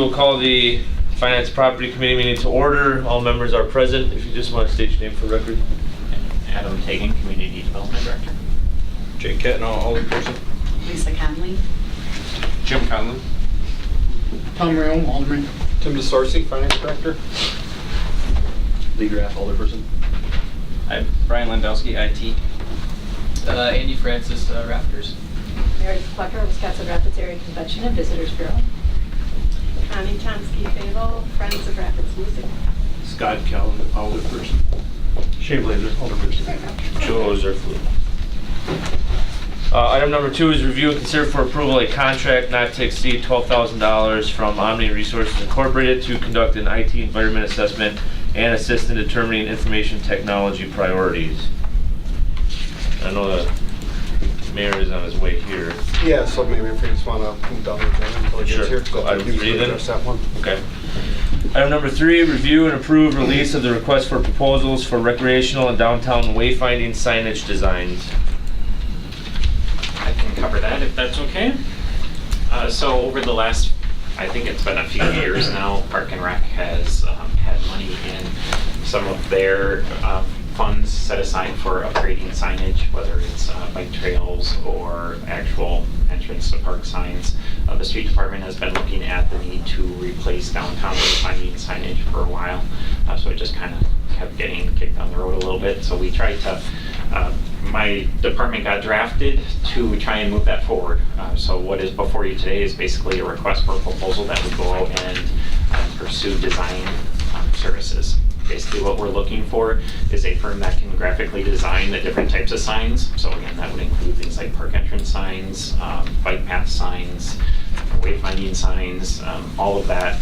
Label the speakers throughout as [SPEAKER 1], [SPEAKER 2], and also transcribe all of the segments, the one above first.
[SPEAKER 1] We'll call the Finance Property Committee meeting to order. All members are present. If you just want to state your name for record.
[SPEAKER 2] Adam Tagan, Community Development Director.
[SPEAKER 3] Jake Kettenall, Alderperson.
[SPEAKER 4] Lisa Conley.
[SPEAKER 3] Jim Conlon.
[SPEAKER 5] Tom Realm, Alderman.
[SPEAKER 3] Tim DeSorsi, Finance Director.
[SPEAKER 6] Lee Graff, Alderperson.
[SPEAKER 2] I'm Brian Landowski, IT.
[SPEAKER 6] Andy Francis, Rafters.
[SPEAKER 7] Meredith Plucker, Wisconsin Rapids Area Convention and Visitors Bureau.
[SPEAKER 4] Connie Chomsky-Fable, Friends of Rapids Music.
[SPEAKER 3] Scott Callan, Alderperson. Shane Blazer, Alderperson.
[SPEAKER 1] Joe Zerflu. Item number 2 is review and consider for approval a contract not to exceed $12,000 from Omni Resources Incorporated to conduct an IT environment assessment and assist in determining information technology priorities. I know the mayor is on his way here.
[SPEAKER 8] Yeah, so maybe if we just want to move down the agenda until he
[SPEAKER 1] Sure.
[SPEAKER 8] gets here.
[SPEAKER 1] Go item 3 then.
[SPEAKER 8] Address that one.
[SPEAKER 1] Okay. Item number 3, review and approve release of the request for proposals for recreational and downtown wayfinding signage designs.
[SPEAKER 2] I can cover that if that's okay. So over the last, I think it's been a few years now, Park and Rec has had money in some of their funds set aside for upgrading signage, whether it's bike trails or actual entrance to park signs. The street department has been looking at the need to replace downtown wayfinding signage for a while. So it just kind of kept getting kicked down the road a little bit. So we tried to, my department got drafted to try and move that forward. So what is before you today is basically a request for a proposal that would go out and pursue design services. Basically what we're looking for is a firm that can graphically design the different types of signs. So again, that would include things like park entrance signs, bike path signs, wayfinding signs, all of that.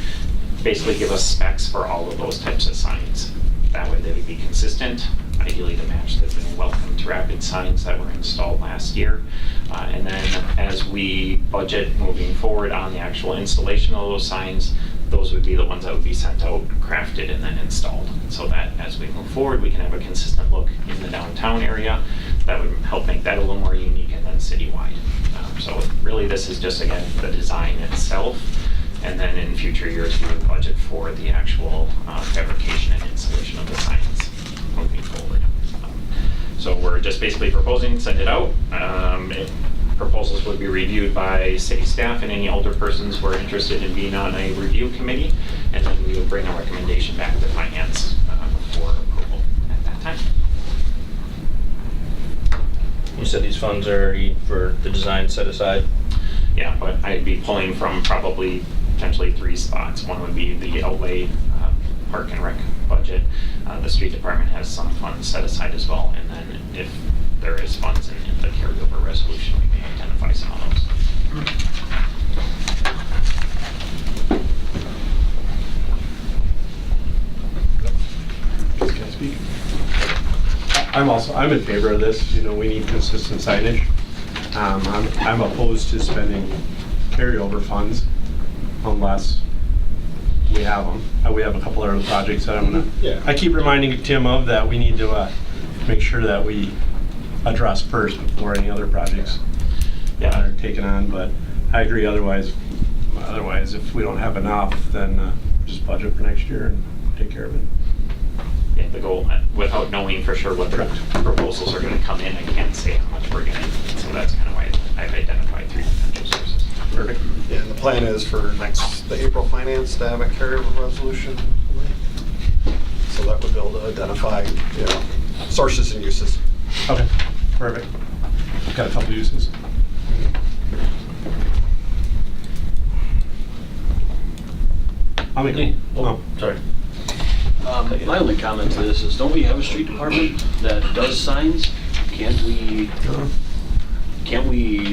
[SPEAKER 2] Basically give us specs for all of those types of signs. That way they would be consistent, ideally to match the new Welcome to Rapid signs that were installed last year. And then as we budget moving forward on the actual installation of those signs, those would be the ones that would be sent out, crafted, and then installed. So that as we move forward, we can have a consistent look in the downtown area. That would help make that a little more unique and then citywide. So really this is just, again, the design itself. And then in future years, we would budget for the actual fabrication and installation of the signs moving forward. So we're just basically proposing, send it out. Proposals would be reviewed by city staff and any alderpersons who are interested in being on a review committee, and then we would bring a recommendation back to finance for approval at that time.
[SPEAKER 3] You said these funds are already for the design set aside?
[SPEAKER 2] Yeah, but I'd be pulling from probably potentially 3 spots. One would be the outlay Park and Rec budget. The street department has some funds set aside as well, and then if there is funds in the carryover resolution, we may identify some of those.
[SPEAKER 8] Can I speak? I'm in favor of this. You know, we need consistent signage. I'm opposed to spending carryover funds unless we have them. We have a couple other projects that I'm gonna. Yeah. I keep reminding Tim of that we need to make sure that we address first before any other projects are taken on. But I agree. Otherwise, if we don't have enough, then just budget for next year and take care of it.
[SPEAKER 2] Yeah, the goal, without knowing for sure what the proposals are going to come in, I can't say how much we're getting. So that's kind of why I've identified 3 potential sources.
[SPEAKER 8] Perfect.
[SPEAKER 9] Yeah, and the plan is for the April finance to have a carryover resolution. So that would be able to identify, sources and uses.
[SPEAKER 8] Okay. Perfect. Got a couple uses. I'll make it.
[SPEAKER 1] Oh, sorry.
[SPEAKER 6] My only comment to this is, don't we have a street department that does signs? Can't we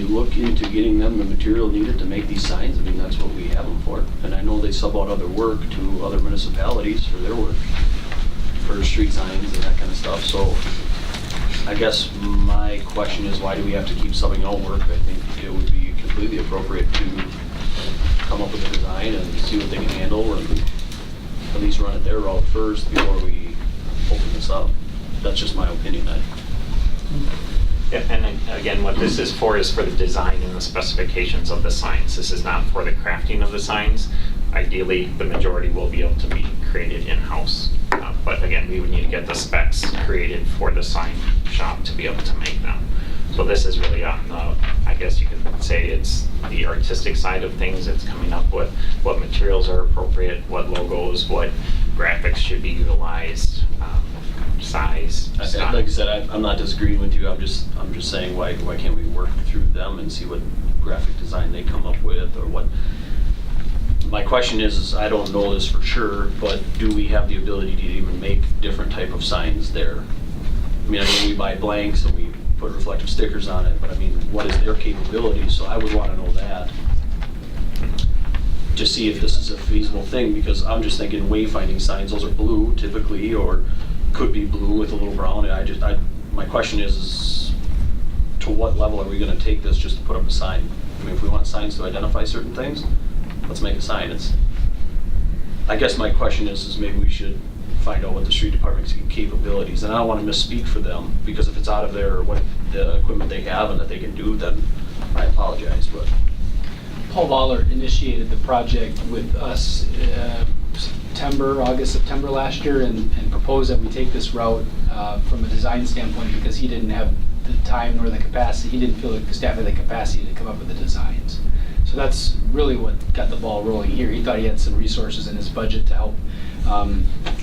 [SPEAKER 6] look into getting them the material needed to make these signs? I mean, that's what we have them for. And I know they sub out other work to other municipalities for their work, for street signs and that kind of stuff. So I guess my question is, why do we have to keep subbing out work? I think it would be completely appropriate to come up with a design and see what they can handle and at least run it their route first before we open this up. That's just my opinion.
[SPEAKER 2] Yeah, and again, what this is for the design and the specifications of the signs. This is not for the crafting of the signs. Ideally, the majority will be able to be created in-house. But again, we would need to get the specs created for the sign shop to be able to make them. So this is really on the, I guess you could say it's the artistic side of things. It's coming up with what materials are appropriate, what logos, what graphics should be utilized, size, style.
[SPEAKER 6] Like I said, I'm not disagreeing with you, I'm just saying, why can't we work through them and see what graphic design they come up with, or what? My question is I don't know this for sure, but do we have the ability to even make different type of signs there? I mean, we buy blanks and we put reflective stickers on it, but I mean, what is their capability? So I would want to know that, to see if this is a feasible thing, because I'm just thinking wayfinding signs, those are blue typically, or could be blue with a little brown. My question is to what level are we going to take this just to put up a sign? I mean, if we want signs to identify certain things, let's make a sign. I guess my question is maybe we should find out what the street department's capabilities, and I don't want to misspeak for them, because if it's out of their, what the equipment they have and that they can do, then I apologize, but.
[SPEAKER 10] Paul Waller initiated the project with us August, September last year, and proposed that we take this route from a design standpoint, because he didn't have the time nor the capacity. He didn't feel like the staff had the capacity to come up with the designs. So that's really what got the ball rolling here. He thought he had some resources in his budget to help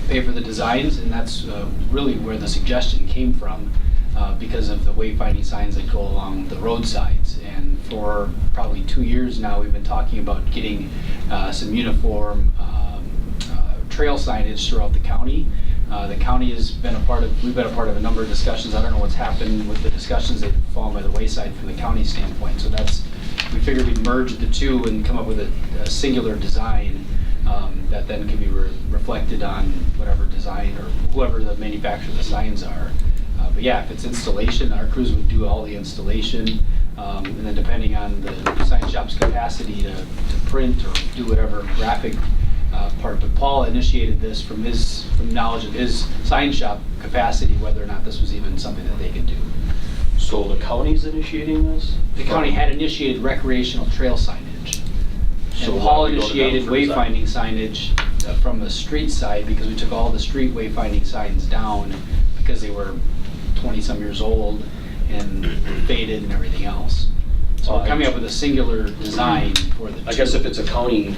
[SPEAKER 10] pay for the designs, and that's really where the suggestion came from, because of the wayfinding signs that go along the roadsides. And for probably 2 years now, we've been talking about getting some uniform trail signage throughout the county. The county has been we've been a part of a number of discussions. I don't know what's happened with the discussions. They've fallen by the wayside from the county standpoint. So we figured we'd merge the two and come up with a singular design that then can be reflected on whatever design or whoever the manufacturer of the signs are. But yeah, if it's installation, our crews would do all the installation, and then depending on the sign shop's capacity to print or do whatever graphic part. But Paul initiated this from knowledge of his sign shop capacity, whether or not this was even something that they could do.
[SPEAKER 6] So the county's initiating this?
[SPEAKER 10] The county had initiated recreational trail signage.
[SPEAKER 6] So
[SPEAKER 10] And
[SPEAKER 6] why
[SPEAKER 10] Paul
[SPEAKER 6] don't we go to them
[SPEAKER 10] initiated
[SPEAKER 6] for design?
[SPEAKER 10] wayfinding signage from the street side, because we took all the street wayfinding signs down because they were 20-some years old and faded and everything else. So we're coming up with a singular design for the two.
[SPEAKER 6] I guess if it's a county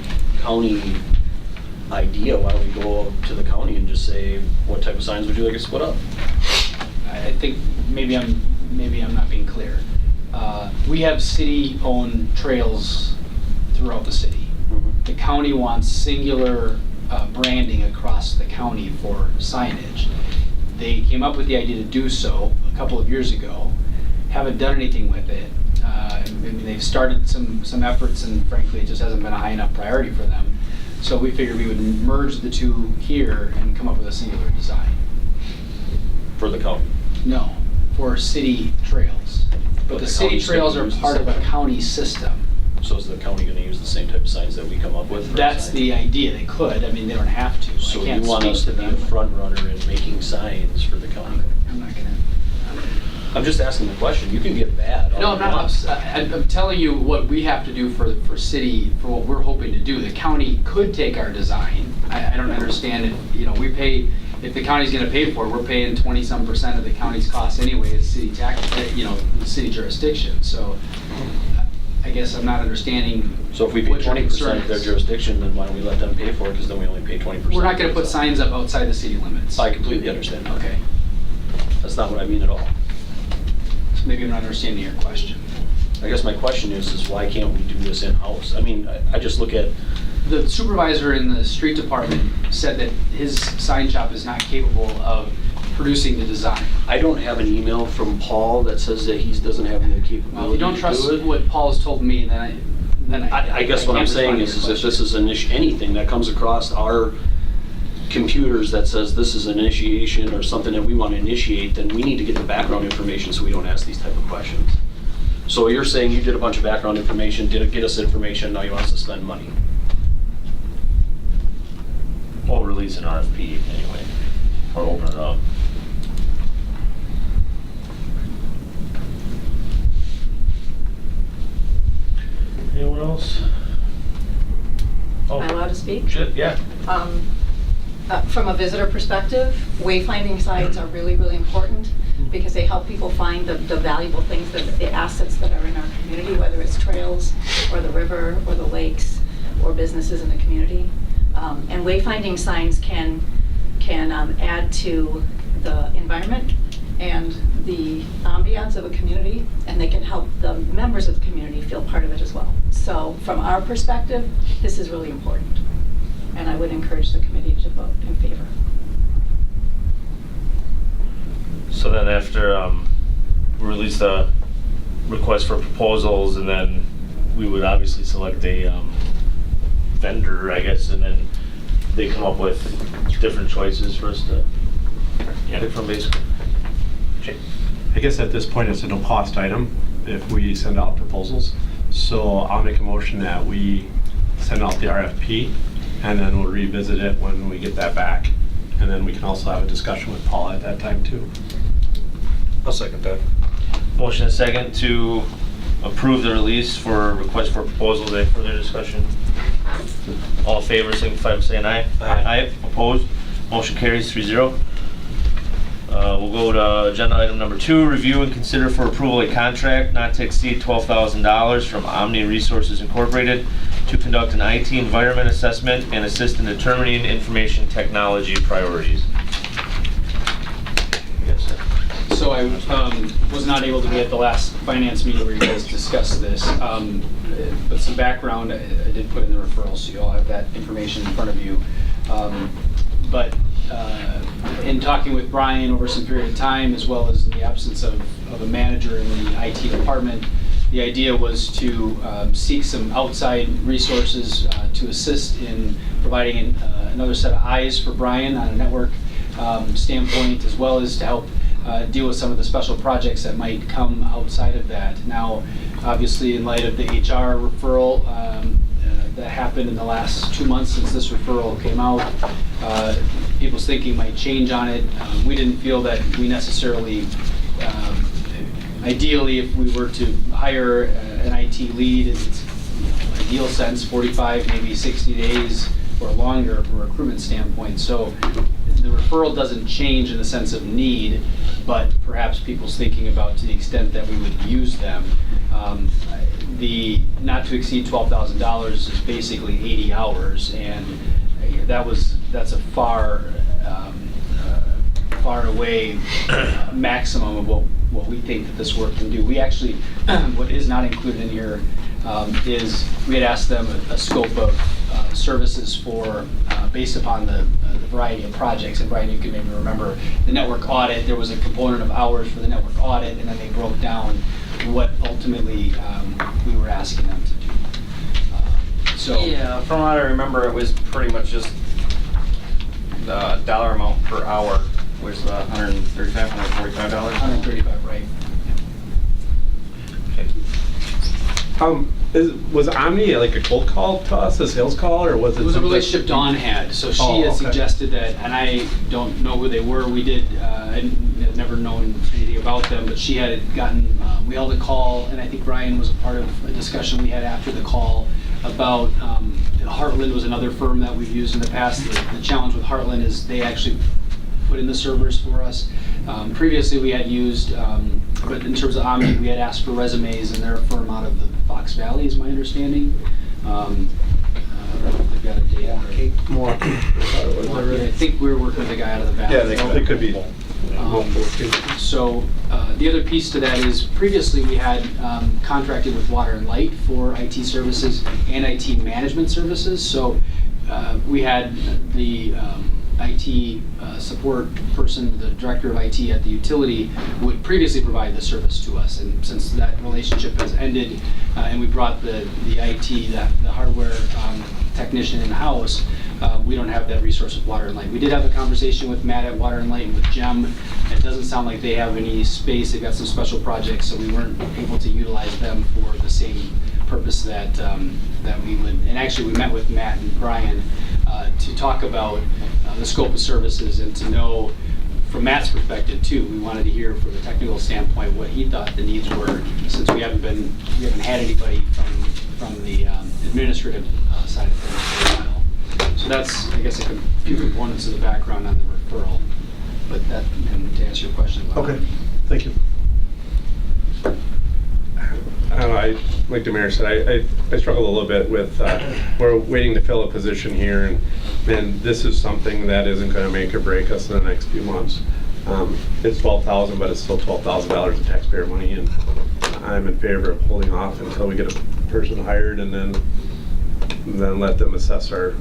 [SPEAKER 6] idea, why don't we go to the county and just say, what type of signs would you like us to put up?
[SPEAKER 10] I think maybe I'm not being clear. We have city-owned trails throughout the city. The county wants singular branding across the county for signage. They came up with the idea to do so a couple of years ago, haven't done anything with it. I mean, they've started some efforts, and frankly, it just hasn't been a high enough priority for them. So we figured we would merge the two here and come up with a singular design.
[SPEAKER 6] For the county?
[SPEAKER 10] No, for city trails. But the city
[SPEAKER 6] county's
[SPEAKER 10] trails
[SPEAKER 6] gonna
[SPEAKER 10] are
[SPEAKER 6] use the
[SPEAKER 10] part of
[SPEAKER 6] same-
[SPEAKER 10] a county system.
[SPEAKER 6] So is the county gonna use the same type of signs that we come up with? for a
[SPEAKER 10] That's
[SPEAKER 6] sign?
[SPEAKER 10] the idea. They could. I mean, they don't have to.
[SPEAKER 6] So
[SPEAKER 10] I can't
[SPEAKER 6] you want
[SPEAKER 10] speak
[SPEAKER 6] us to be a
[SPEAKER 10] them.
[SPEAKER 6] front runner in making signs for the county?
[SPEAKER 10] I'm not gonna.
[SPEAKER 6] I'm just asking the question. You can get mad. all
[SPEAKER 10] No, I'm
[SPEAKER 6] you
[SPEAKER 10] not.
[SPEAKER 6] want.
[SPEAKER 10] I'm telling you what we have to do for what we're hoping to do. The county could take our design. I don't understand it. You know, we pay, if the county's gonna pay for it, we're paying 20-some% of the county's costs anyway as city tax, the city jurisdiction. So I guess I'm not understanding.
[SPEAKER 6] So if we pay
[SPEAKER 10] what your
[SPEAKER 6] 20%
[SPEAKER 10] concern
[SPEAKER 6] of their
[SPEAKER 10] is.
[SPEAKER 6] jurisdiction, then why don't we let them pay for it? Because then we only pay 20%.
[SPEAKER 10] We're not gonna put signs up outside the city limits.
[SPEAKER 6] I completely understand.
[SPEAKER 10] Okay.
[SPEAKER 6] That's not what I mean at all.
[SPEAKER 10] So maybe I'm not understanding your question.
[SPEAKER 6] I guess my question is why can't we do this in-house? I mean, I just look at,
[SPEAKER 10] The supervisor in the street department said that his sign shop is not capable of producing the design.
[SPEAKER 6] I don't have an email from Paul that says that he doesn't have the
[SPEAKER 10] Well, if
[SPEAKER 6] capability
[SPEAKER 10] you don't
[SPEAKER 6] to
[SPEAKER 10] trust
[SPEAKER 6] do it.
[SPEAKER 10] what Paul's told me, then
[SPEAKER 6] I guess what I'm
[SPEAKER 10] can't
[SPEAKER 6] saying
[SPEAKER 10] respond to
[SPEAKER 6] is
[SPEAKER 10] your
[SPEAKER 6] if this is anything that comes across our computers that says this is an initiation or something that we want to initiate, then we need to get the background information so we don't ask these type of questions. So you're saying you did a bunch of background information, did get us information, now you want us to spend money.
[SPEAKER 1] We'll release an RFP anyway, or open it up. Anyone else?
[SPEAKER 7] Am I allowed to speak?
[SPEAKER 1] Shit, yeah.
[SPEAKER 7] From a visitor perspective, wayfinding signs are really, really important because they help people find the valuable things, the assets that are in our community, whether it's trails or the river or the lakes or businesses in the community. And wayfinding signs can add to the environment and the ambiance of a community, and they can help the members of the community feel part of it as well. So from our perspective, this is really important. And I would encourage the committee to vote in favor.
[SPEAKER 1] So then after we release the request for proposals, and then we would obviously select a vendor, I guess, and then they come up with different choices for us to pick from, basically.
[SPEAKER 8] I guess at this point, it's a no-cost item if we send out proposals. So I'll make a motion that we send out the RFP, and then we'll revisit it when we get that back. And then we can also have a discussion with Paul at that time, too.
[SPEAKER 9] I'll second that.
[SPEAKER 1] Motion and second to approve the release for request for proposals. Any further discussion? All in favor, signify by saying aye.
[SPEAKER 9] Aye.
[SPEAKER 1] Opposed? Motion carries 3-0. We'll go to agenda item number 2, review and consider for approval a contract not to exceed $12,000 from Omni Resources Incorporated to conduct an IT environment assessment and assist in determining information technology priorities. Yes, sir.
[SPEAKER 10] So I was not able to be at the last finance meeting where you guys discussed this. But some background, I did put in the referral, so you all have that information in front of you. But in talking with Brian over some period of time, as well as in the absence of a manager in the IT department, the idea was to seek some outside resources to assist in providing another set of eyes for Brian on a network standpoint, as well as to help deal with some of the special projects that might come outside of that. Now, obviously, in light of the HR referral that happened in the last 2 months since this referral came out, people's thinking might change on it. We didn't feel that we necessarily, ideally, if we were to hire an IT lead in its ideal sense, 45, maybe 60 days or longer from a recruitment standpoint. So the referral doesn't change in the sense of need, but perhaps people's thinking about to the extent that we would use them. The not to exceed $12,000 is basically 80 hours, and that's a far away maximum of what we think that this work can do. We actually, what is not included in here is we had asked them a scope of services for based upon the variety of projects. And Brian, you can maybe remember the network audit. There was a component of hours for the network audit, and then they broke down what ultimately we were asking them to do.
[SPEAKER 3] Yeah, from what I remember, it was pretty much just the dollar amount per hour was $135, $145.
[SPEAKER 10] 135, right?
[SPEAKER 8] Was Omni like a cold call to us, a sales call, or was it?
[SPEAKER 10] It was a
[SPEAKER 8] something-
[SPEAKER 10] relationship Dawn had, so she had
[SPEAKER 8] okay.
[SPEAKER 10] suggested that, and I don't know who they were. We did, I'd never known anything about them, but she had gotten, we held a call, and I think Brian was a part of a discussion we had after the call about, Heartland was another firm that we've used in the past. The challenge with Heartland is they actually put in the servers for us. Previously we had used, but in terms of Omni, we had asked for resumes, and they're a firm out of the Fox Valley, is my understanding. They've got a date.
[SPEAKER 8] Milwaukee.
[SPEAKER 10] I think we were working with a guy out of the Valley.
[SPEAKER 8] Yeah, they could be.
[SPEAKER 10] So the other piece to that is previously we had contracted with Water and Light for IT services and IT management services. So we had the IT support person, the director of IT at the utility, would previously provide the service to us. And since that relationship has ended and we brought the IT, the hardware technician in-house, we don't have that resource with Water and Light. We did have a conversation with Matt at Water and Light and with Jem. It doesn't sound like they have any space. They've got some special projects, so we weren't able to utilize them for the same purpose that we would. And actually, we met with Matt and Brian to talk about the scope of services and to know, from Matt's perspective too, we wanted to hear from a technical standpoint what he thought the needs were, since we haven't had anybody from the administrative side of things for a while. So that's, I guess, a few components of the background on the referral. But that, and to answer your question about
[SPEAKER 8] Okay, thank you. I don't know, like the mayor said, I struggle a little bit with, we're waiting to fill a position here, and this is something that isn't gonna make or break us in the next few months. It's $12,000, but it's still $12,000 of taxpayer money, and I'm in favor of holding off until we get a person hired, and then let them assess our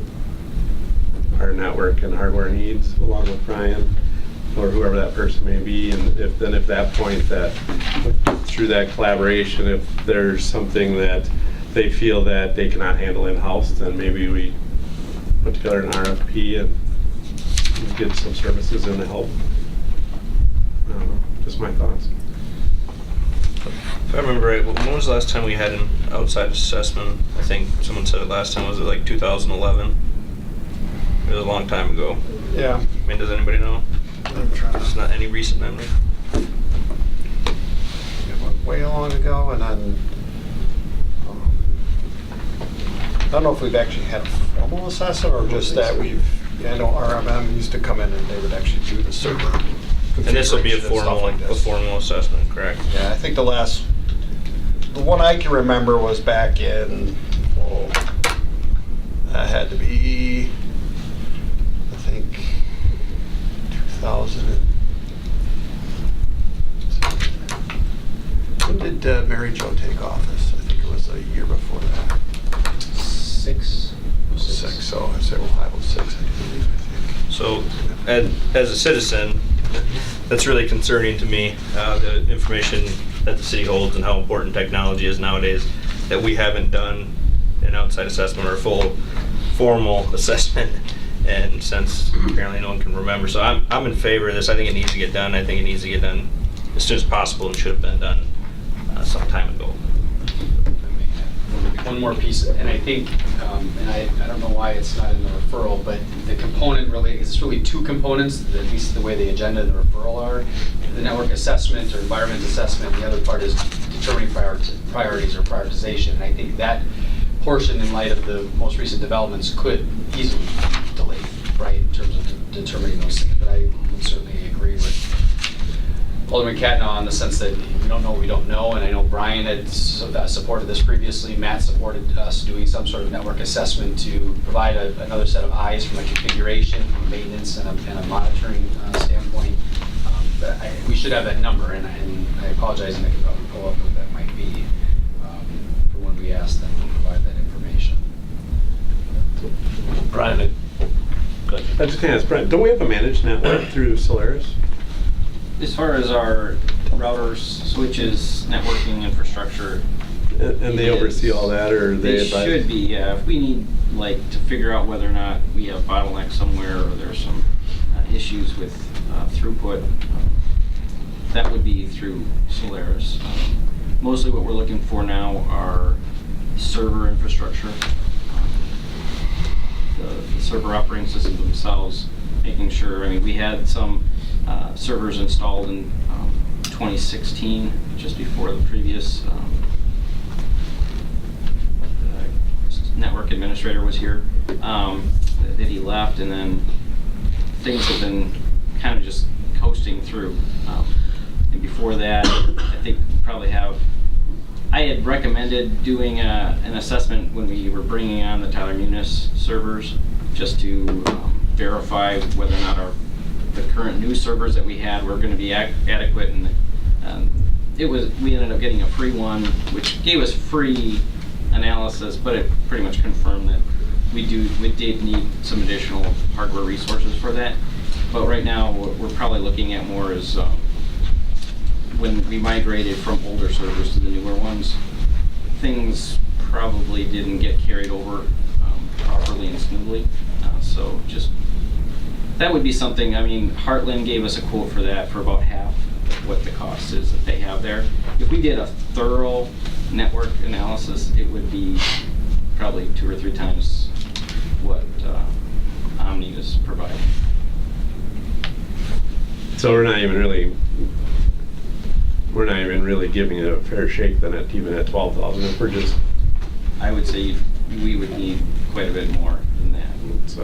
[SPEAKER 8] network and hardware needs along with Brian or whoever that person may be, and if that point that through that collaboration, if there's something that they feel that they cannot handle in-house, then maybe we put together an RFP and get some services in to help. I don't know, just my thoughts.
[SPEAKER 11] If I remember right, when was the last time we had an outside assessment? I think someone said it last time, was it like 2011? It was a long time ago.
[SPEAKER 9] Yeah.
[SPEAKER 11] I mean, does anybody know?
[SPEAKER 9] I'm trying
[SPEAKER 11] It's not any recent memory.
[SPEAKER 9] It went way long ago, and then I don't know if we've actually had a formal assessment or just that I know RMM used to come in and they would actually do the server.
[SPEAKER 11] And this will be a
[SPEAKER 9] configuration and stuff
[SPEAKER 11] formal,
[SPEAKER 9] like this.
[SPEAKER 11] assessment, correct?
[SPEAKER 9] Yeah, I think the one I can remember was back in, that had to be, I think, 2000. When did Mary Jo take office? I think it was a year before that.
[SPEAKER 10] 6.
[SPEAKER 9] So I'd say 506, I believe, I think.
[SPEAKER 11] So, as a citizen, that's really concerning to me, the information that the city holds and how important technology is nowadays, that we haven't done an outside assessment or a full formal assessment, and since apparently no one can remember. So I'm in favor of this. I think it needs to get done. I think it needs to get done as soon as possible and should have been done some time ago.
[SPEAKER 10] One more piece, and I think, and I don't know why it's not in the referral, but the component really, it's really two components, at least the way the agenda and the referral are. The network assessment or environment assessment, the other part is determining priorities or prioritization. And I think that portion, in light of the most recent developments, could easily be delayed, right, in terms of determining those things. But I would certainly agree with Alderman Catnaw in the sense that we don't know what we don't know, and I know Brian had supported this previously. Matt supported us doing some sort of network assessment to provide another set of eyes from a configuration, from a maintenance, and a monitoring standpoint. But we should have that number, and I apologize, and I could probably pull up what that might be for when we ask them to provide that information.
[SPEAKER 1] Brian,
[SPEAKER 8] I just kind of Brent, don't we have a managed network through Solaris?
[SPEAKER 3] As far as our routers, switches, networking infrastructure,
[SPEAKER 8] And they oversee all that, or
[SPEAKER 3] they
[SPEAKER 8] advise?
[SPEAKER 3] should be, yeah. If we need, like, to figure out whether or not we have bottlenecks somewhere or there's some issues with throughput, that would be through Solaris. Mostly what we're looking for now are server infrastructure, the server operating systems themselves, making sure, I mean, we had some servers installed in 2016, just before the previous network administrator was here, that he left, and then things have been kind of just coasting through. And before that, I think we probably have, I had recommended doing an assessment when we were bringing on the Tyler Munis servers, just to verify whether or not the current new servers that we had were going to be adequate. And we ended up getting a free one, which gave us free analysis, but it pretty much confirmed that we did need some additional hardware resources for that. But right now, what we're probably looking at more is when we migrated from older servers to the newer ones, things probably didn't get carried over properly and smoothly. So just, that would be something, I mean, Heartland gave us a quote for that for about half of what the cost is that they have there. If we did a thorough network analysis, it would be probably 2 or 3 times what Omni is providing.
[SPEAKER 8] So we're not even really giving it a fair shake then, even at 12,000. If we're just,
[SPEAKER 3] I would say we would need quite a bit more than that.
[SPEAKER 8] So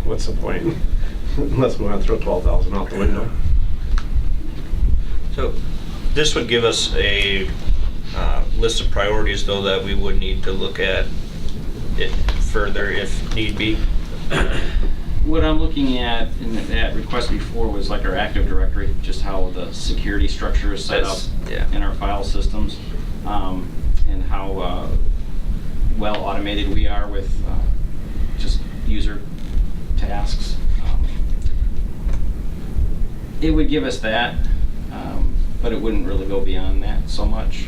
[SPEAKER 8] what's the point? Unless we want to throw 12,000 out the window.
[SPEAKER 11] So this would give us a list of priorities, though, that we would need to look at it further if need be.
[SPEAKER 3] What I'm looking at in that request before was like our Active Directory, just how the security structure is set up
[SPEAKER 11] Yeah.
[SPEAKER 3] in our file systems, and how well automated we are with just user tasks. It would give us that, but it wouldn't really go beyond that so much.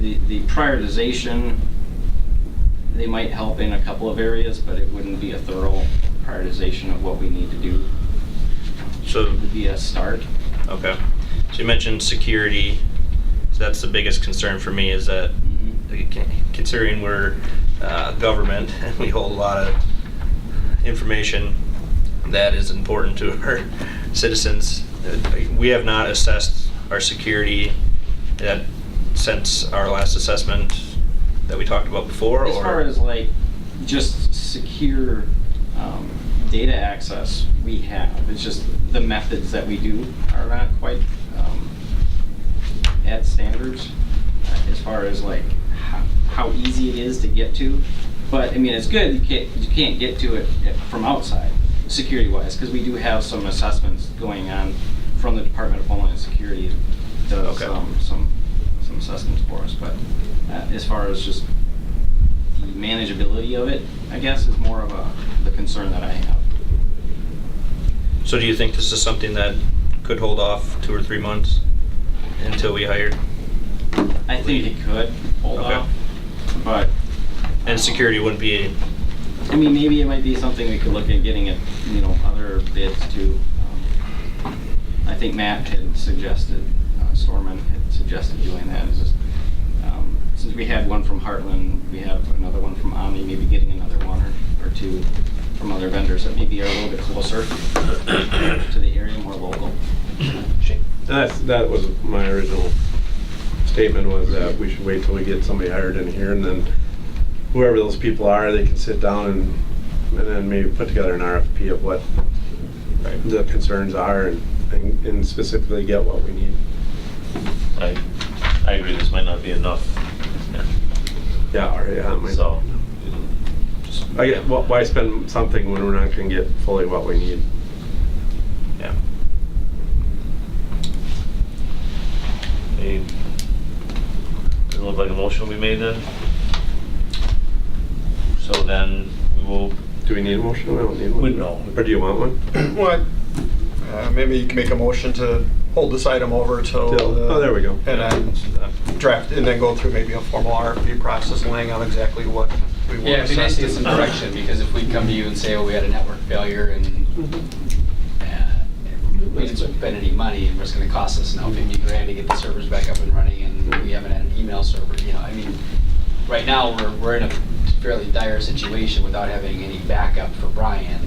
[SPEAKER 3] The prioritization, they might help in a couple of areas, but it wouldn't be a thorough prioritization of what we need to do.
[SPEAKER 11] So,
[SPEAKER 3] It would be a start.
[SPEAKER 11] okay. So you mentioned security. So that's the biggest concern for me, is that considering we're government and we hold a lot of information that is important to our citizens, we have not assessed our security since our last assessment that we talked about before.
[SPEAKER 3] As far as like just secure data access, we have. It's just the methods that we do are not quite at standards as far as like how easy it is to get to. But I mean, it's good. You can't get to it from outside, security-wise, because we do have some assessments going on from the Department of Homeland Security. Does some assessments for us, but as far as just the manageability of it, I guess is more of the concern that I have.
[SPEAKER 11] So do you think this is something that could hold off 2 or 3 months until we hired?
[SPEAKER 3] I think it could hold
[SPEAKER 11] Okay.
[SPEAKER 3] off, but
[SPEAKER 11] And security wouldn't be,
[SPEAKER 3] I mean, maybe it might be something we could look at getting at, other bids too. I think Matt had suggested, Storman had suggested doing that. It's just, since we had one from Heartland, we have another one from Omni, maybe getting another one or two from other vendors that maybe are a little bit closer to the area, more local.
[SPEAKER 8] That was my original statement, was that we should wait till we get somebody hired in here, and then whoever those people are, they can sit down and then maybe put together an RFP of what the concerns are and specifically get what we need.
[SPEAKER 1] I agree, this might not be enough.
[SPEAKER 8] Yeah, it might.
[SPEAKER 1] So,
[SPEAKER 8] I get, why spend something when we're not going to get fully what we need?
[SPEAKER 11] yeah.
[SPEAKER 1] does it look like a motion will be made then? So then we will,
[SPEAKER 8] Do we need a motion? We don't need one.
[SPEAKER 1] No.
[SPEAKER 8] Or do you want one?
[SPEAKER 9] What? Maybe you can make a motion to hold this item over till.
[SPEAKER 8] Oh, there we go.
[SPEAKER 9] And then draft, and then go through maybe a formal RFP process, laying out exactly what we want.
[SPEAKER 10] Yeah, it'd be nice to get some direction, because if we come to you and say, oh, we had a network failure and we didn't spend any money, and it's gonna cost us now 50 grand to get the servers back up and running, and we haven't had an email server, I mean, right now, we're in a fairly dire situation without having any backup for Brian,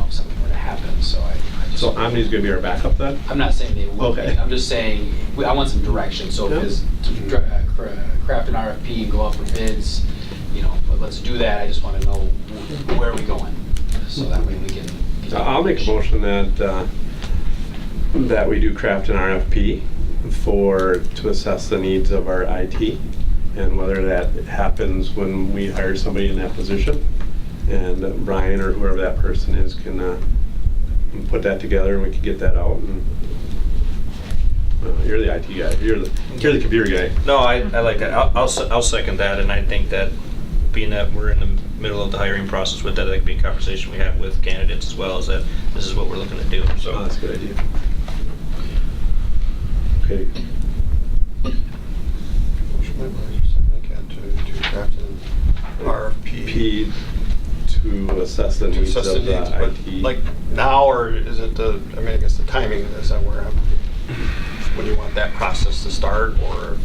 [SPEAKER 10] if something were to happen, so I just.
[SPEAKER 8] So Omni's going to be our backup then?
[SPEAKER 10] I'm not saying they will be.
[SPEAKER 8] Okay.
[SPEAKER 10] I'm just saying, I want some direction, so if it's to craft an RFP and go out for bids, but let's do that, I just want to know where are we going, so that way we can.
[SPEAKER 8] I'll make a motion that we do craft an RFP to assess the needs of our IT, and whether that happens when we hire somebody in that position, and Brian or whoever that person is can put that together, and we can get that out. And you're the IT guy. You're the computer guy.
[SPEAKER 11] No, I like that. I'll second that, and I think that being that we're in the middle of the hiring process with that, could be a conversation we have with candidates as well, as that this is what we're looking to do. So
[SPEAKER 8] Oh, that's a good idea. Okay.
[SPEAKER 9] Motion by Brian, second to draft an RFP.
[SPEAKER 8] P to assess the
[SPEAKER 9] To
[SPEAKER 8] needs
[SPEAKER 9] assess the
[SPEAKER 8] of
[SPEAKER 9] needs, but
[SPEAKER 8] IT.
[SPEAKER 9] like now, or is it I guess the timing is that when you want that process to start, or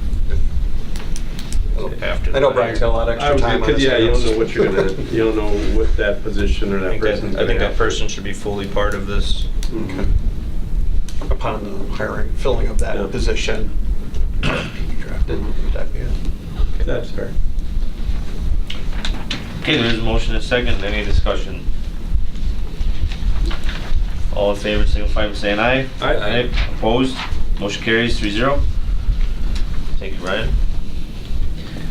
[SPEAKER 11] after.
[SPEAKER 9] I know Brian's got a lot of extra time on his
[SPEAKER 8] Yeah, you don't
[SPEAKER 9] hands.
[SPEAKER 8] know what you don't know what that position or
[SPEAKER 11] I
[SPEAKER 8] that
[SPEAKER 11] think
[SPEAKER 8] person's
[SPEAKER 11] that
[SPEAKER 8] gonna have.
[SPEAKER 11] person should be fully part of this.
[SPEAKER 8] Mhm.
[SPEAKER 9] Upon the filling of that
[SPEAKER 8] Yeah.
[SPEAKER 9] position, RFP drafted, would that be it?
[SPEAKER 8] That's fair.
[SPEAKER 1] Okay, there's a motion and a second. Any discussion? All in favor, signify by saying aye.
[SPEAKER 11] Aye.
[SPEAKER 1] Opposed? Motion carries 3-0. Thank you, Ryan.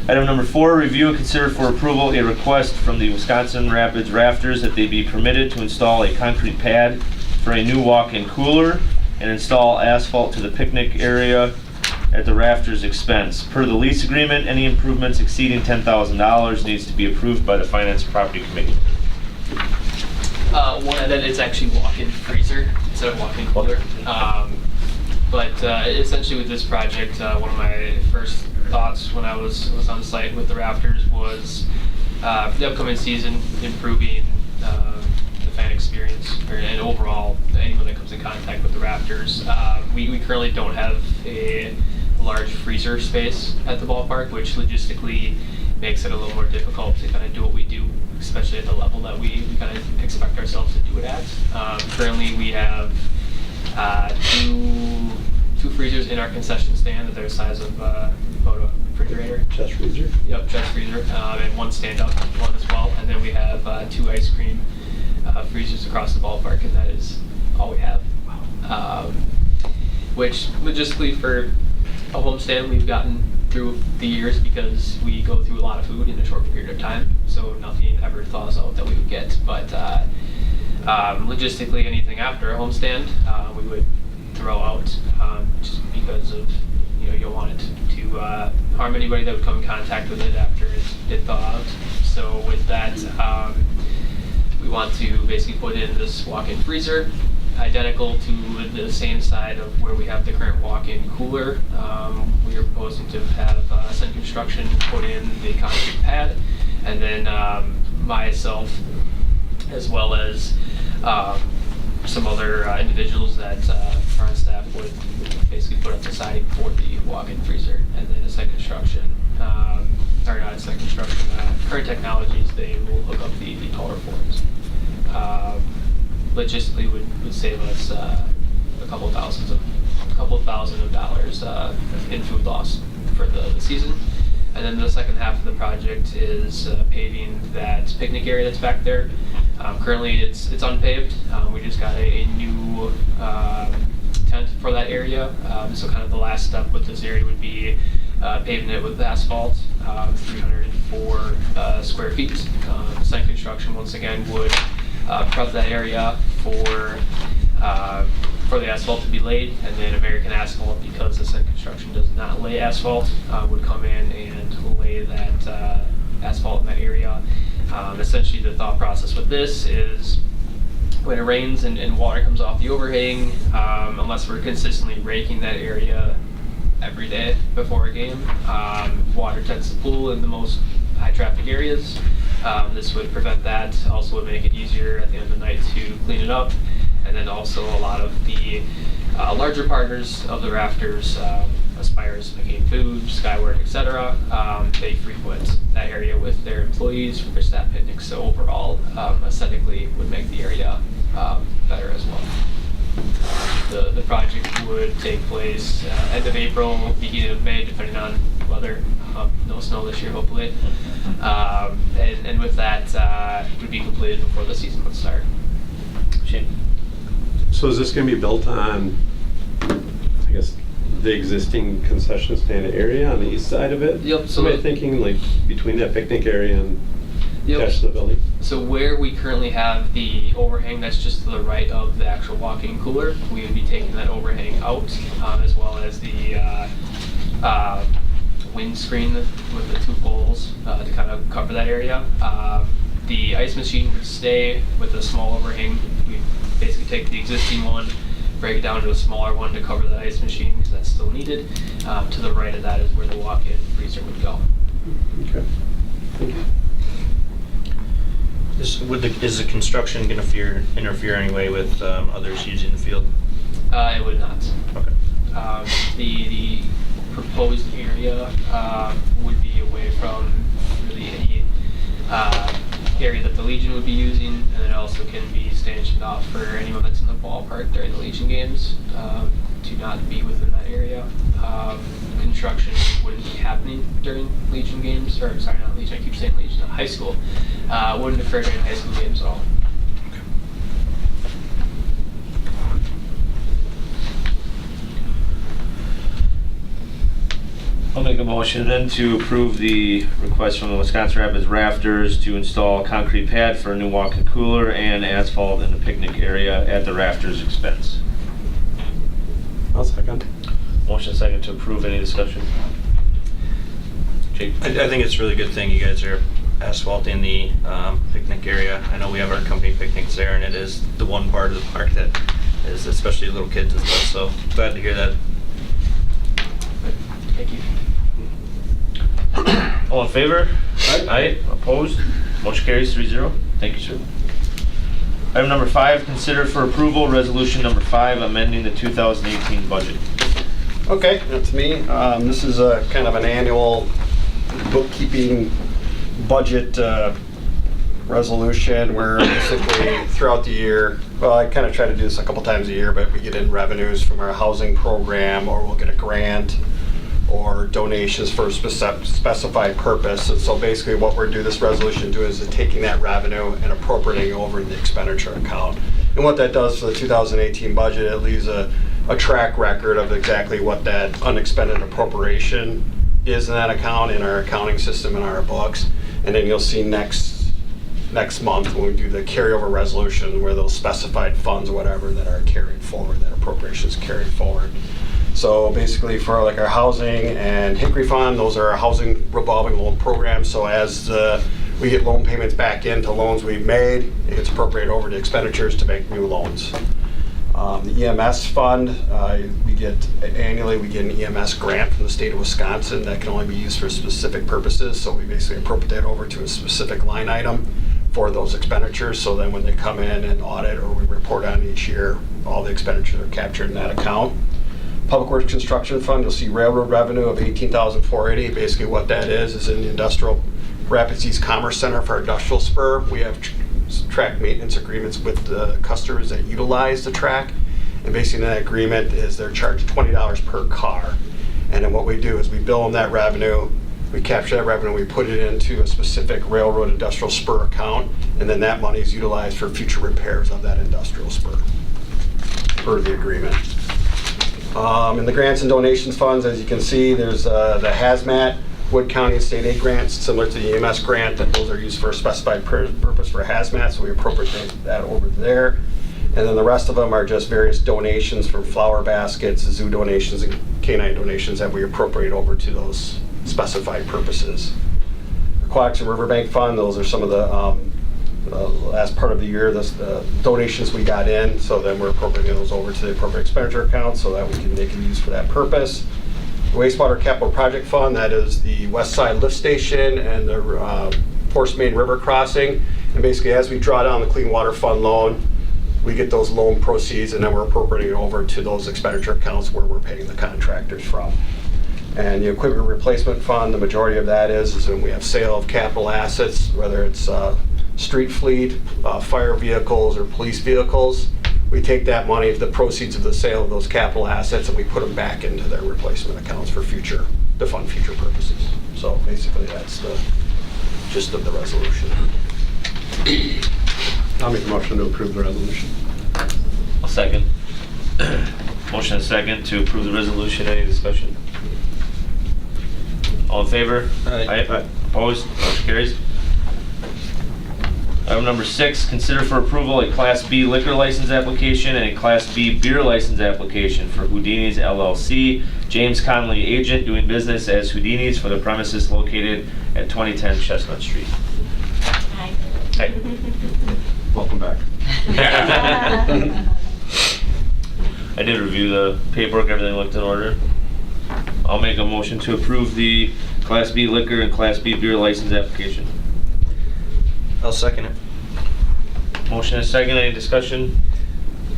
[SPEAKER 1] Item number 4, review and consider for approval a request from the Wisconsin Rapids Rafters that they be permitted to install a concrete pad for a new walk-in cooler and install asphalt to the picnic area at the Rafters' expense. Per the lease agreement, any improvements exceeding $10,000 needs to be approved by the Finance and Property Committee.
[SPEAKER 12] One, and then it's actually walk-in freezer instead of walk-in cooler. But essentially with this project, one of my first thoughts when I was on site with the Rafters was for the upcoming season, improving the fan experience and overall anyone that comes in contact with the Rafters. We currently don't have a large freezer space at the ballpark, which logistically makes it a little more difficult to kind of do what we do, especially at the level that we kind of expect ourselves to do it at. Currently we have two freezers in our concession stand that are the size of about a refrigerator.
[SPEAKER 8] Chest freezer?
[SPEAKER 12] Yep, chest freezer, and one stand-up one as well. And then we have 2 ice cream freezers across the ballpark, and that is all we have. Which logistically for a homestand we've gotten through the years because we go through a lot of food in a short period of time, so nothing ever thaws out that we would get. But logistically, anything after a homestand, we would throw out just because of you don't want it to harm anybody that would come in contact with it after it did thaw out. So with that, we want to basically put in this walk-in freezer, identical to the same side of where we have the current walk-in cooler. We are proposing to have Sun Construction put in the concrete pad, and then myself, as well as some other individuals that are on staff would basically put up the siding for the walk-in freezer, and then Sun Construction, or not Sun Construction, Current Technologies, they will hook up the power forms. Logistically would save us a couple thousand of dollars in food loss for the season. And then the second half of the project is paving that picnic area that's back there. Currently it's unpaved. We just got a new tent for that area. So kind of the last step with this area would be paving it with asphalt, 304 square feet. Sun Construction once again would prep that area for the asphalt to be laid, and then American Asphalt, because the Sun Construction does not lay asphalt, would come in and lay that asphalt in that area. Essentially the thought process with this is when it rains and water comes off the overhang, unless we're consistently raking that area every day before a game, water tends to pool in the most high traffic areas. This would prevent that, also would make it easier at the end of the night to clean it up. And then also a lot of the larger partners of the Rafters, Aspires, McCain Food, Skyward, etc., they frequent that area with their employees for their staff picnics. So overall, aesthetically would make the area better as well. The project would take place end of April, beginning of May, depending on weather. No snow this year, hopefully. And with that, would be completed before the season would start.
[SPEAKER 1] Shane?
[SPEAKER 8] So is this going to be built on, I guess, the existing concession stand area on the east side of it?
[SPEAKER 12] Yep.
[SPEAKER 8] So am I thinking like between that picnic area and attached to the building?
[SPEAKER 12] So where we currently have the overhang, that's just to the right of the actual walk-in cooler. We would be taking that overhang out, as well as the windscreen with the 2 poles to kind of cover that area. The ice machine would stay with a small overhang. We basically take the existing one, break it down to a smaller one to cover the ice machine because that's still needed. To the right of that is where the walk-in freezer would go.
[SPEAKER 8] Okay. Thank you.
[SPEAKER 11] Is the construction going to interfere anyway with others using the field?
[SPEAKER 12] It would not.
[SPEAKER 11] Okay.
[SPEAKER 12] The proposed area would be away from really any area that the Legion would be using, and it also can be stanchioned off for anyone that's in the ballpark during the Legion games to not be within that area. construction wouldn't be happening during Legion games, or sorry, not Legion, I keep saying Legion, high school. Wouldn't occur during high school games at all.
[SPEAKER 1] I'll make a motion then to approve the request from the Wisconsin Rapids Rafters to install a concrete pad for a new walk-in cooler and asphalt in the picnic area at the Rafters' expense.
[SPEAKER 8] I'll second.
[SPEAKER 1] Motion second to approve. Any discussion? Jake?
[SPEAKER 11] I think it's a really good thing you guys are asphalting the picnic area. I know we have our company picnics there, and it is the one part of the park that is especially little kids and stuff, so glad to hear that.
[SPEAKER 12] Thank you.
[SPEAKER 1] All in favor? Aye. Opposed? Motion carries 3-0. Thank you, sir. Item number 5, consider for approval resolution number 5, amending the 2018 budget.
[SPEAKER 9] Okay, that's me. This is a kind of an annual bookkeeping budget resolution where basically throughout the year, well, I kind of try to do this a couple times a year, but we get in revenues from our housing program, or we'll get a grant, or donations for a specified purpose. And so basically what we're doing this resolution doing is taking that revenue and appropriating over in the expenditure account. And what that does for the 2018 budget, it leaves a track record of exactly what that unexpended appropriation is in that account, in our accounting system, in our books. And then you'll see next month when we do the carryover resolution where those specified funds or whatever that are carried forward, that appropriation is carried forward. So basically for like our housing and Hickory Fund, those are our housing revolving loan programs. So as we get loan payments back into loans we've made, it gets appropriated over to expenditures to make new loans. The EMS fund, annually we get an EMS grant from the state of Wisconsin that can only be used for specific purposes. So we basically appropriate that over to a specific line item for those expenditures. So then when they come in and audit or we report on each year, all the expenditures are captured in that account. Public Works Construction Fund, you'll see railroad revenue of $18,480. Basically what that is in the industrial Rapids East Commerce Center for our industrial spur. We have track maintenance agreements with the customers that utilize the track. And basically in that agreement is they're charged $20 per car. And then what we do is we bill them that revenue, we capture that revenue, we put it into a specific railroad industrial spur account, and then that money is utilized for future repairs of that industrial spur per the agreement. In the grants and donations funds, as you can see, there's the hazmat, Wood County and state aid grants, similar to the EMS grant, that those are used for a specified purpose for hazmat, so we appropriate that over there. And then the rest of them are just various donations from flower baskets, zoo donations, and canine donations that we appropriate over to those specified purposes. Aquatics and Riverbank Fund, those are some of the last part of the year, the donations we got in, so then we're appropriating those over to the appropriate expenditure account so that they can use for that purpose. Wastewater Capital Project Fund, that is the West Side Lift Station and the Forest Main River Crossing. And basically as we draw down the Clean Water Fund loan, we get those loan proceeds and then we're appropriating it over to those expenditure accounts where we're paying the contractors from. And the Equipment Replacement Fund, the majority of that is when we have sale of capital assets, whether it's street fleet, fire vehicles, or police vehicles. We take that money, the proceeds of the sale of those capital assets, and we put them back into their replacement accounts to fund future purposes. So basically that's the gist of the resolution.
[SPEAKER 8] I'll make a motion to approve the resolution.
[SPEAKER 1] I'll second. Motion and second to approve the resolution. Any discussion? All in favor?
[SPEAKER 11] Aye.
[SPEAKER 1] Opposed? Motion carries. Item number 6, consider for approval a Class B liquor license application and a Class B beer license application for Houdini's LLC, James Conley agent, doing business as Houdini's for the premises located at 2010 Chestnut Street.
[SPEAKER 4] Hi.
[SPEAKER 1] Hi.
[SPEAKER 8] Welcome back.
[SPEAKER 1] I did review the paperwork, everything looked in order. I'll make a motion to approve the Class B liquor and Class B beer license application.
[SPEAKER 11] I'll second it.
[SPEAKER 1] Motion is second. Any discussion?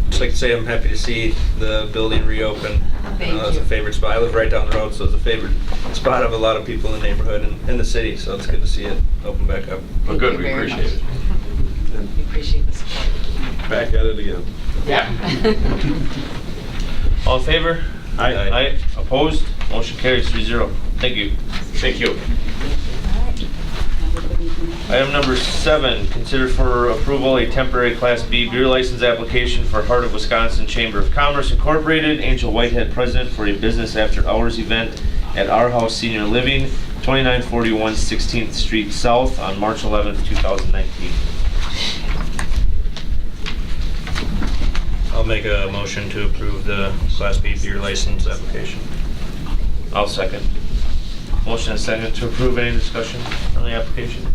[SPEAKER 11] Just like to say I'm happy to see the building reopen. It's a favorite spot. I live right down the road, so it's a favorite spot of a lot of people in the neighborhood and in the city, so it's good to see it open back up.
[SPEAKER 1] Well, good. We appreciate it.
[SPEAKER 13] We appreciate the support.
[SPEAKER 8] Back at it again.
[SPEAKER 13] Yeah.
[SPEAKER 1] All in favor?
[SPEAKER 11] Aye.
[SPEAKER 1] Aye. Opposed? Motion carries 3-0. Thank you.
[SPEAKER 2] Thank you.
[SPEAKER 1] Item number 7, consider for approval a temporary Class B beer license application for Heart of Wisconsin Chamber of Commerce Incorporated, Angel Whitehead President, for a business after hours event at Our House Senior Living, 2941 16th Street South on March 11th, 2019.
[SPEAKER 11] I'll make a motion to approve the Class B beer license application.
[SPEAKER 1] I'll second. Motion and second to approve. Any discussion on the application?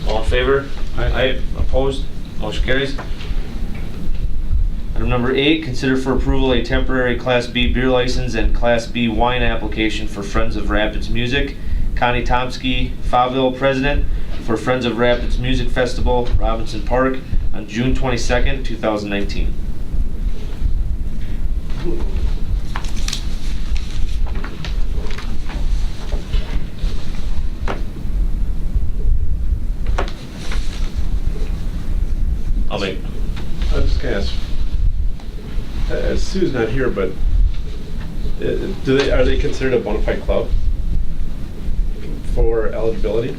[SPEAKER 1] All in favor? Aye. Opposed? Motion carries. Item number 8, consider for approval a temporary Class B beer license and Class B wine application for Friends of Rapids Music, Connie Tomsky, Faville President, for Friends of Rapids Music Festival, Robinson Park, on June 22nd, 2019. I'll make.
[SPEAKER 8] I was just gonna ask, Sue's not here, but are they considered a bona fide club for eligibility?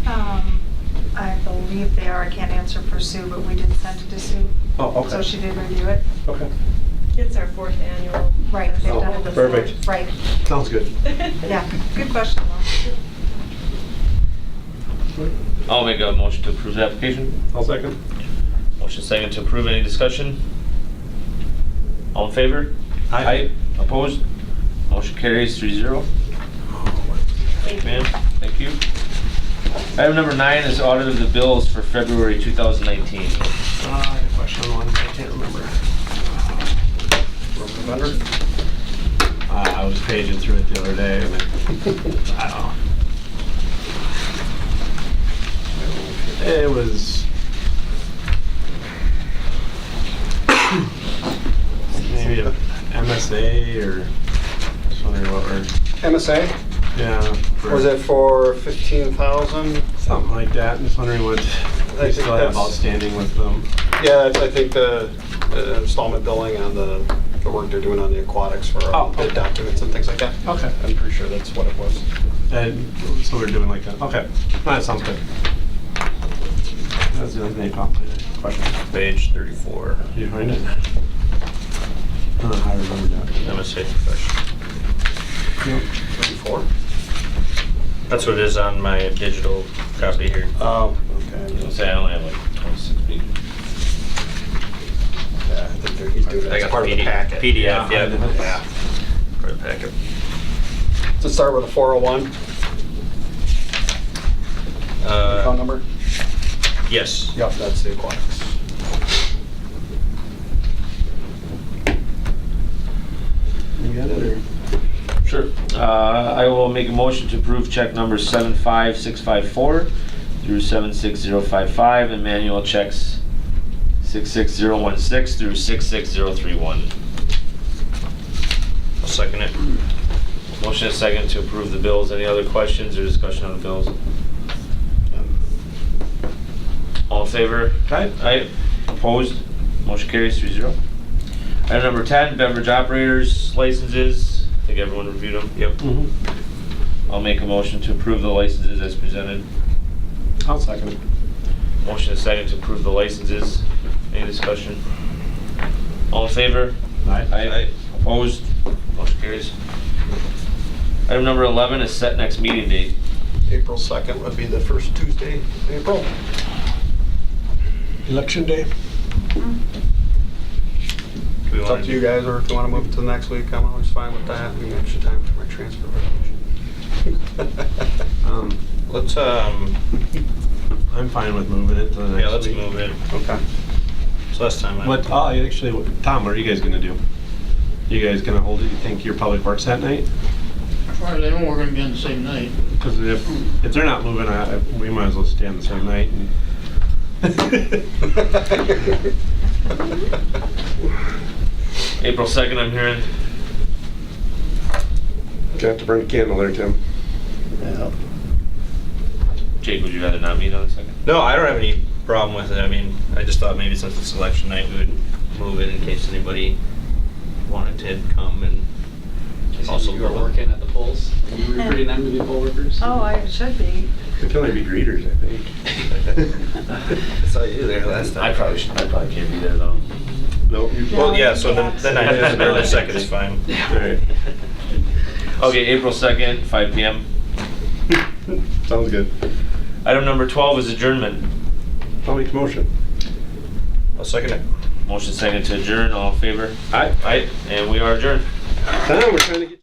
[SPEAKER 14] I believe they are. I can't answer for Sue, but we did send it to Sue.
[SPEAKER 8] Oh, okay.
[SPEAKER 14] So she did review it.
[SPEAKER 8] Okay.
[SPEAKER 4] It's our 4th annual.
[SPEAKER 14] Right, they've
[SPEAKER 8] Oh,
[SPEAKER 14] done it before.
[SPEAKER 8] perfect.
[SPEAKER 14] Right,
[SPEAKER 8] Sounds good.
[SPEAKER 14] yeah, good question though.
[SPEAKER 1] I'll make a motion to approve the application.
[SPEAKER 8] I'll second.
[SPEAKER 1] Motion second to approve. Any discussion? All in favor?
[SPEAKER 8] Aye.
[SPEAKER 1] Opposed? Motion carries 3-0. Thank you, ma'am. Thank you. Item number 9 is audit of the bills for February 2019.
[SPEAKER 8] I had a question on one, I can't remember.
[SPEAKER 9] Vendor?
[SPEAKER 8] I was paging through it the other day, and I don't know. It was maybe a MSA or just wondering what we're,
[SPEAKER 9] MSA?
[SPEAKER 8] yeah.
[SPEAKER 9] Was it for 15,000?
[SPEAKER 8] Something like that. Just wondering what
[SPEAKER 9] I
[SPEAKER 8] we
[SPEAKER 9] think
[SPEAKER 8] still have
[SPEAKER 9] that's-
[SPEAKER 8] outstanding with them.
[SPEAKER 9] Yeah, I think the installment billing on the work they're doing on the aquatics for
[SPEAKER 8] Oh,
[SPEAKER 9] bid
[SPEAKER 8] okay.
[SPEAKER 9] documents and things like that.
[SPEAKER 8] Okay.
[SPEAKER 9] I'm pretty sure that's what it was.
[SPEAKER 8] And so we're doing like that. Okay. That sounds good. That's the only thing I question.
[SPEAKER 11] Page 34,
[SPEAKER 8] Did you find it? I don't know how I remember that.
[SPEAKER 11] MSA professional.
[SPEAKER 8] Yep.
[SPEAKER 9] 34?
[SPEAKER 11] That's what it is on my digital copy here.
[SPEAKER 9] Oh,
[SPEAKER 1] I was
[SPEAKER 9] okay.
[SPEAKER 1] gonna say I only have like 26 pages.
[SPEAKER 9] Yeah, I think he's doing it
[SPEAKER 11] I
[SPEAKER 9] as
[SPEAKER 11] got
[SPEAKER 9] part of the
[SPEAKER 11] the
[SPEAKER 9] packet.
[SPEAKER 11] PDF,
[SPEAKER 8] Yeah.
[SPEAKER 11] yeah. For the packet.
[SPEAKER 9] Does it start with a 401 account number?
[SPEAKER 11] Yes.
[SPEAKER 9] Yep, that's the aquatics.
[SPEAKER 8] You got it, or?
[SPEAKER 1] Sure. I will make a motion to approve check numbers 75654 through 76055 and manual checks 66016 through 66031.
[SPEAKER 11] I'll second it.
[SPEAKER 1] Motion is second to approve the bills. Any other questions or discussion on the bills? All in favor?
[SPEAKER 8] Aye.
[SPEAKER 1] Aye. Opposed? Motion carries 3-0. Item number 10, beverage operators licenses. I think everyone reviewed them. Yep.
[SPEAKER 8] Mm-hmm.
[SPEAKER 1] I'll make a motion to approve the licenses as presented.
[SPEAKER 8] I'll second it.
[SPEAKER 1] Motion is second to approve the licenses. Any discussion? All in favor?
[SPEAKER 8] Aye.
[SPEAKER 1] Aye. Opposed? Motion carries. Item number 11 is set next meeting date.
[SPEAKER 9] April 2nd would be the first Tuesday in April.
[SPEAKER 8] Election day.
[SPEAKER 9] It's up to you guys, or if you want to move it to the next week, I'm always fine with that. We have extra time for my transfer resolution.
[SPEAKER 11] Let's,
[SPEAKER 8] I'm fine with moving it to the next week.
[SPEAKER 11] yeah, let's move it.
[SPEAKER 8] Okay.
[SPEAKER 11] It's less time.
[SPEAKER 8] What, actually, Tom, what are you guys gonna do? You guys gonna hold it, you think, your public works that night?
[SPEAKER 5] As far as I know, we're gonna be on the same night.
[SPEAKER 8] Because if they're not moving, we might as well stay on the same night.
[SPEAKER 1] April 2nd, I'm hearing.
[SPEAKER 8] You have to burn a candle there, Tim.
[SPEAKER 9] Yeah.
[SPEAKER 1] Jake, would you rather not meet on the 2nd?
[SPEAKER 11] No, I don't have any problem with it. I mean, I just thought maybe since it's election night, we would move it in case anybody wanted to come and Also
[SPEAKER 3] You are
[SPEAKER 11] Lowell.
[SPEAKER 3] working at the polls. Are you recruiting them to be poll workers?
[SPEAKER 14] Oh, I should be.
[SPEAKER 8] We can only be greeters, I think.
[SPEAKER 11] I saw you there last time.
[SPEAKER 1] I probably can't be there though.
[SPEAKER 8] Nope.
[SPEAKER 11] Well, yeah, so then I just early second is fine.
[SPEAKER 8] All right.
[SPEAKER 1] Okay, April 2nd, 5 PM.
[SPEAKER 8] Sounds good.
[SPEAKER 1] Item number 12 is adjournment.
[SPEAKER 8] I'll make the motion.
[SPEAKER 11] I'll second it.
[SPEAKER 1] Motion second to adjourn, all in favor?
[SPEAKER 8] Aye.
[SPEAKER 1] Aye, and we are adjourned.
[SPEAKER 8] Tom, we're trying to get.